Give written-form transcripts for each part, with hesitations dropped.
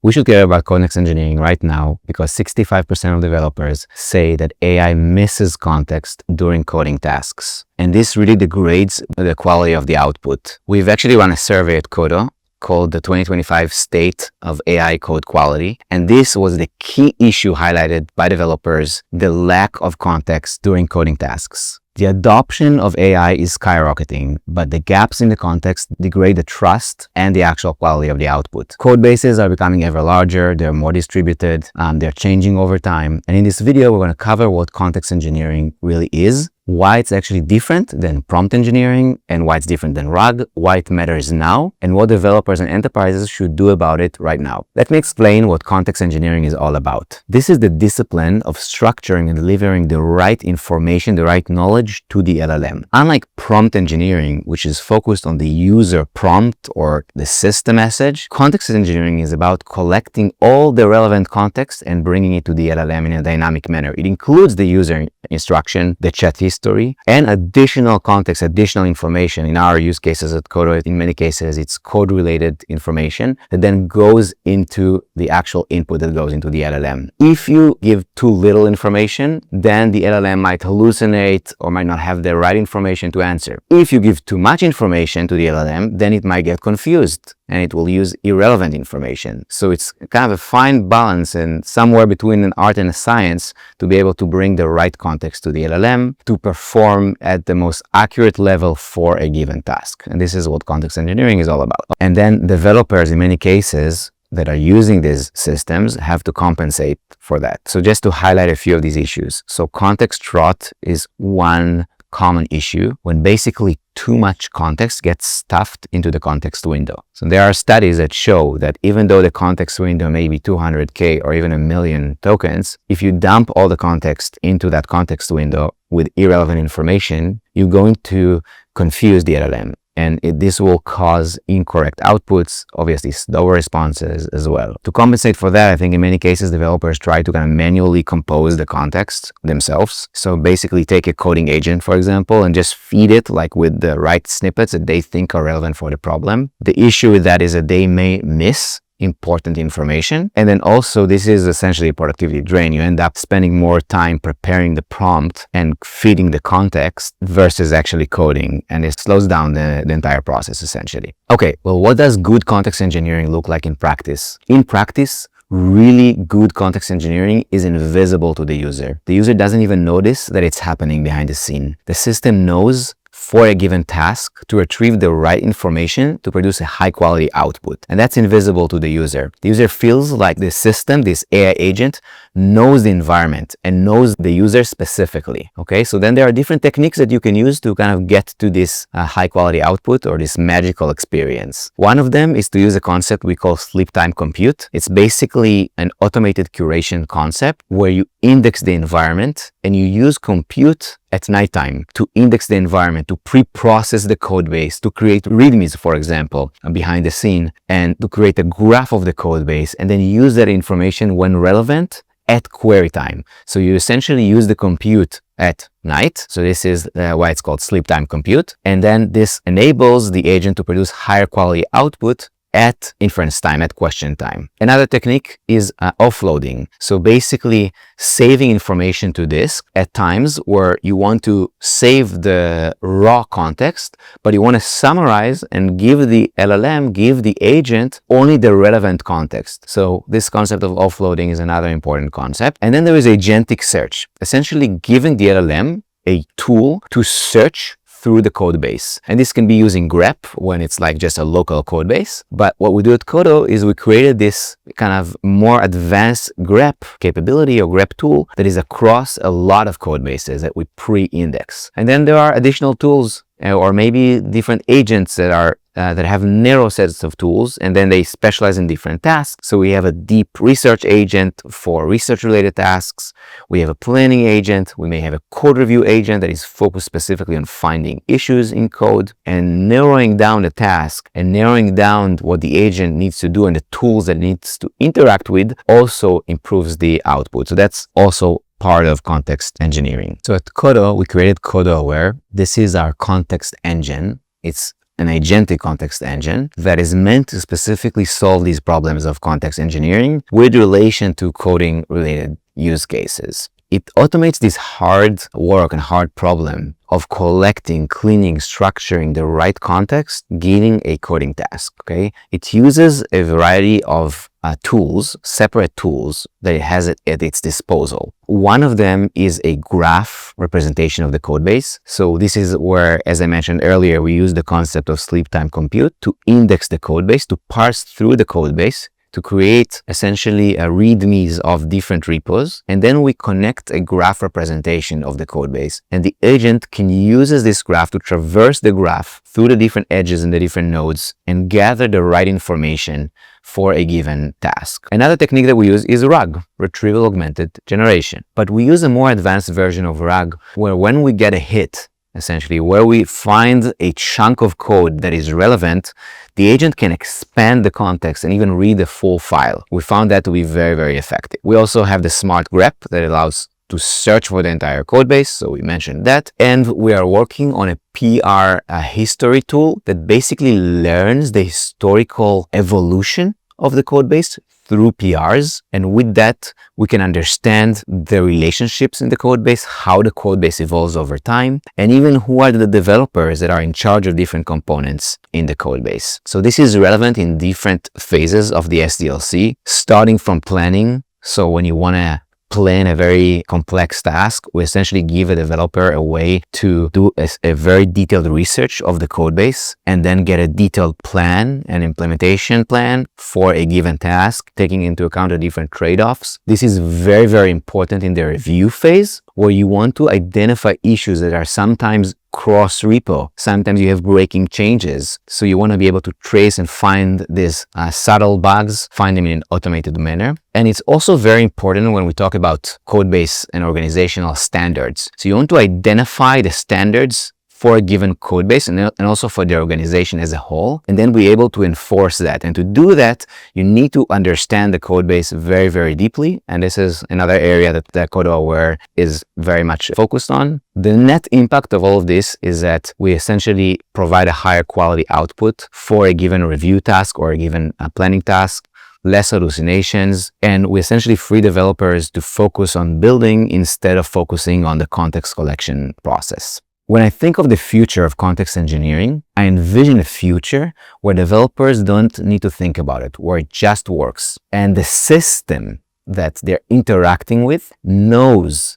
We should care about context engineering right now because 65% of developers say that AI misses context during coding tasks. And this really degrades the quality of the output. We've actually run a survey at Qodo called the 2025 State of AI Code Quality. And this was the key issue highlighted by developers, the lack of context during coding tasks. The adoption of AI is skyrocketing, but the gaps in the context degrade the trust and the actual quality of the output. Code bases are becoming ever larger, they're more distributed, they're changing over time. And in this video, we're going to cover what context engineering really is, why it's actually different than prompt engineering, and why it's different than RAG, why it matters now, and what developers and enterprises should do about it right now. Let me explain what context engineering is all about. This is the discipline of structuring and delivering the right information, the right knowledge to the LLM. Unlike prompt engineering, which is focused on the user prompt or the system message, context engineering is about collecting all the relevant context and bringing it to the LLM in a dynamic manner. It includes the user instruction, the chat history, and additional context, additional information. In our use cases at Qodo, in many cases, it's code-related information that then goes into the actual input that goes into the LLM. If you give too little information, then the LLM might hallucinate or might not have the right information to answer. If you give too much information to the LLM, then it might get confused and it will use irrelevant information. So it's kind of a fine balance and somewhere between an art and a science to be able to bring the right context to the LLM to perform at the most accurate level for a given task. And this is what context engineering is all about. And then developers, in many cases, that are using these systems have to compensate for that. So just to highlight a few of these issues. So context rot is one common issue when basically too much context gets stuffed into the context window. So there are studies that show that even though the context window may be 200K or even 1 million tokens, if you dump all the context into that context window with irrelevant information, you're going to confuse the LLM. And this will cause incorrect outputs, obviously slower responses as well. To compensate for that, I think in many cases, developers try to kind of manually compose the context themselves. So basically take a coding agent, for example, and just feed it like with the right snippets that they think are relevant for the problem. The issue with that is that they may miss important information. And then also this is essentially a productivity drain. You end up spending more time preparing the prompt and feeding the context versus actually coding. And it slows down the entire process essentially. Okay, well, what does good context engineering look like in practice? In practice, really good context engineering is invisible to the user. The user doesn't even notice that it's happening behind the scene. The system knows for a given task to retrieve the right information to produce a high quality output. And that's invisible to the user. The user feels like the system, this AI agent, knows the environment and knows the user specifically. Okay, so then there are different techniques that you can use to kind of get to this high quality output or this magical experience. One of them is to use a concept we call sleep time compute. It's basically an automated curation concept where you index the environment and you use compute at nighttime to index the environment, to pre-process the code base, to create readmes, for example, behind the scene, and to create a graph of the code base, and then use that information when relevant at query time. So you essentially use the compute at night. So this is why it's called sleep time compute. And then this enables the agent to produce higher quality output at inference time, at question time. Another technique is offloading. So basically saving information to disk at times where you want to save the raw context, but you want to summarize and give the LLM, give the agent only the relevant context. So this concept of offloading is another important concept. And then there is agentic search, essentially giving the LLM a tool to search through the code base. And this can be using grep when it's like just a local code base. But what we do at Qodo is we created this kind of more advanced grep capability or grep tool that is across a lot of code bases that we pre-index. And then there are additional tools or maybe different agents that are that have narrow sets of tools, and then they specialize in different tasks. So we have a deep research agent for research-related tasks. We have a planning agent. We may have a code review agent that is focused specifically on finding issues in code and narrowing down the task and narrowing down what the agent needs to do and the tools that it needs to interact with also improves the output. So that's also part of context engineering. So at Qodo, we created Qodo Aware. This is our context engine. It's an agentic context engine that is meant to specifically solve these problems of context engineering with relation to coding related use cases. It automates this hard work and hard problem of collecting, cleaning, structuring the right context, giving a coding task, okay? It uses a variety of tools, separate tools that it has at its disposal. One of them is a graph representation of the code base. So this is where, as I mentioned earlier, we use the concept of sleep time compute to index the code base, to parse through the code base, to create essentially a readmes of different repos. And then we connect a graph representation of the code base. And the agent can use this graph to traverse the graph through the different edges and the different nodes and gather the right information for a given task. Another technique that we use is RAG, Retrieval Augmented Generation. But we use a more advanced version of RAG where when we get a hit, essentially, where we find a chunk of code that is relevant, the agent can expand the context and even read the full file. We found that to be very, very effective. We also have the smart grep that allows to search for the entire code base. So we mentioned that. And we are working on a PR history tool that basically learns the historical evolution of the code base through PRs. And with that, we can understand the relationships in the code base, how the code base evolves over time, and even who are the developers that are in charge of different components in the code base. So this is relevant in different phases of the SDLC, starting from planning. So when you want to plan a very complex task, we essentially give a developer a way to do a very detailed research of the code base and then get a detailed plan and implementation plan for a given task, taking into account the different trade-offs. This is very, very important in the review phase, where you want to identify issues that are sometimes cross-repo. Sometimes you have breaking changes. So you want to be able to trace and find these subtle bugs, find them in an automated manner. And it's also very important when we talk about code base and organizational standards. So you want to identify the standards for a given code base and also for the organization as a whole, and then be able to enforce that. And to do that, you need to understand the code base very, very deeply. And this is another area that Qodo Aware is very much focused on. The net impact of all of this is that we essentially provide a higher quality output for a given review task or a given planning task, less hallucinations, and we essentially free developers to focus on building instead of focusing on the context collection process. When I think of the future of context engineering, I envision a future where developers don't need to think about it, where it just works. And the system that they're interacting with knows,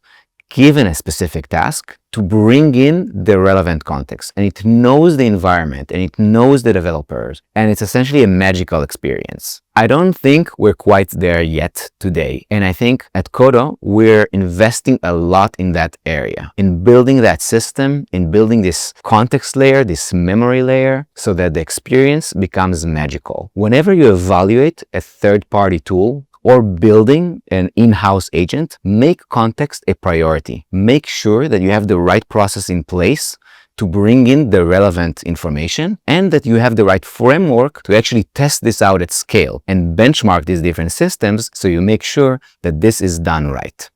given a specific task, to bring in the relevant context. And it knows the environment and it knows the developers. And it's essentially a magical experience. I don't think we're quite there yet today. And I think at Qodo, we're investing a lot in that area, in building that system, in building this context layer, this memory layer, so that the experience becomes magical. Whenever you evaluate a third-party tool, or building an in-house agent, make context a priority. Make sure that you have the right process in place to bring in the relevant information and that you have the right framework to actually test this out at scale and benchmark these different systems so you make sure that this is done right.